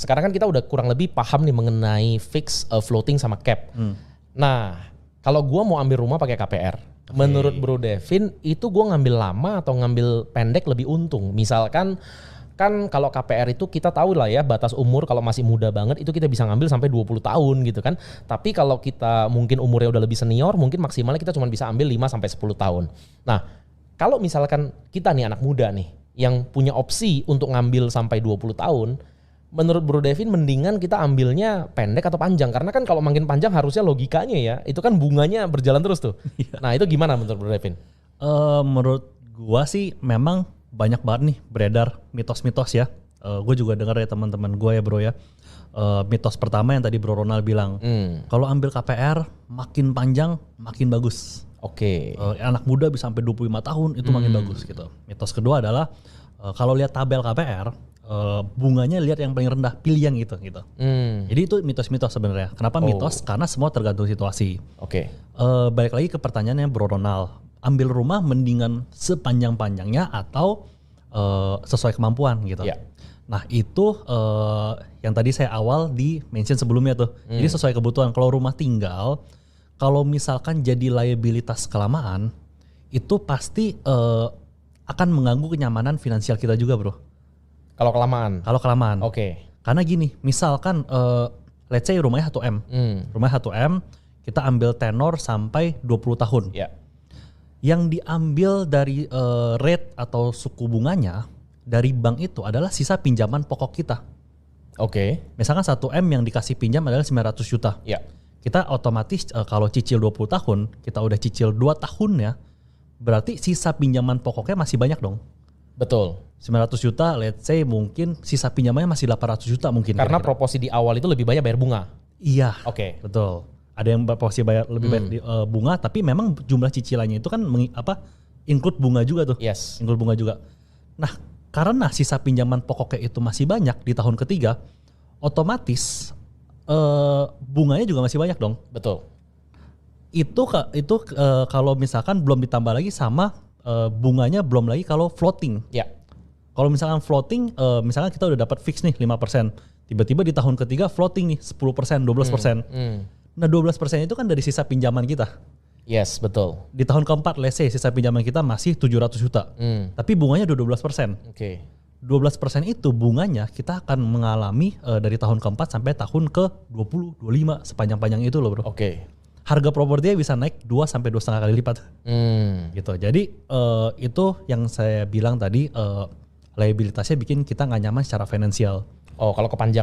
sekarang kan kita udah kurang lebih paham nih mengenai fix, floating sama cap. Nah, kalau gua mau ambil rumah pakai KPR, menurut Bro Devin itu gua ngambil lama atau ngambil pendek lebih untung? Misalkan kan kalau KPR itu kita tahu lah ya batas umur kalau masih muda banget itu kita bisa ngambil sampai 20 tahun gitu kan. Tapi kalau kita mungkin umurnya udah lebih senior mungkin maksimalnya kita cuma bisa ambil 5 sampai 10 tahun. Nah, kalau misalkan kita nih anak muda nih yang punya opsi untuk ngambil sampai 20 tahun, menurut Bro Devin mendingan kita ambilnya pendek atau panjang? Karena kan kalau makin panjang harusnya logikanya ya, itu kan bunganya berjalan terus tuh. Nah itu gimana menurut Bro Devin? Menurut gua sih memang banyak banget nih beredar mitos-mitos ya. Gue juga dengar ya teman-teman gue ya bro ya. Mitos pertama yang tadi Bro Ronald bilang, kalau ambil KPR makin panjang makin bagus. Oke. Anak muda bisa sampai 25 tahun itu makin bagus gitu. Mitos kedua adalah kalau lihat tabel KPR, bunganya lihat yang paling rendah, pilih yang gitu. Jadi itu mitos-mitos sebenarnya. Kenapa mitos? Karena semua tergantung situasi. Oke. Balik lagi ke pertanyaannya Bro Ronald, ambil rumah mendingan sepanjang-panjangnya atau sesuai kemampuan gitu. Yeah. Nah itu yang tadi saya awal di mention sebelumnya tuh. Jadi sesuai kebutuhan. Kalau rumah tinggal, kalau misalkan jadi liabilitas kelamaan, itu pasti akan mengganggu kenyamanan finansial kita juga bro. Kalau kelamaan? Kalau kelamaan. Oke. Karena gini, misalkan let's say rumahnya 1M. Rumahnya 1M, kita ambil tenor sampai 20 tahun. Yeah. Yang diambil dari rate atau suku bunganya dari bank itu adalah sisa pinjaman pokok kita. Oke. Misalkan 1M yang dikasih pinjam adalah 900 juta. Yeah. Kita otomatis kalau cicil 20 tahun, kita udah cicil 2 tahun ya, berarti sisa pinjaman pokoknya masih banyak dong. Betul. 900 juta, let's say mungkin sisa pinjamannya masih 800 juta mungkin. Karena kira-kira. proporsi di awal itu lebih banyak bayar bunga. Iya. Oke. Betul. Ada yang proporsi bayar lebih banyak bunga, tapi memang jumlah cicilannya itu kan include bunga juga tuh. Yes. Include bunga juga. Nah, karena sisa pinjaman pokoknya itu masih banyak di tahun ketiga, otomatis bunganya juga masih banyak dong. Betul. Itu kalau misalkan belum ditambah lagi sama bunganya belum lagi kalau floating. Ya. Kalau misalkan floating, misalkan kita udah dapat fix nih 5%, tiba-tiba di tahun ketiga floating nih 10%, 12%. Nah 12% itu kan dari sisa pinjaman kita. Yes, betul. Di tahun keempat, let's say sisa pinjaman kita masih 700 juta. Tapi bunganya udah 12%. Oke. 12% itu bunganya kita akan mengalami dari tahun keempat sampai tahun ke 20, 25 sepanjang-panjang itu loh bro. Oke. Harga propertinya bisa naik 2 sampai 2,5 kali lipat. Gitu. Jadi itu yang saya bilang tadi liabilitasnya bikin kita nggak nyaman secara finansial. Oh, kalau kepanjangan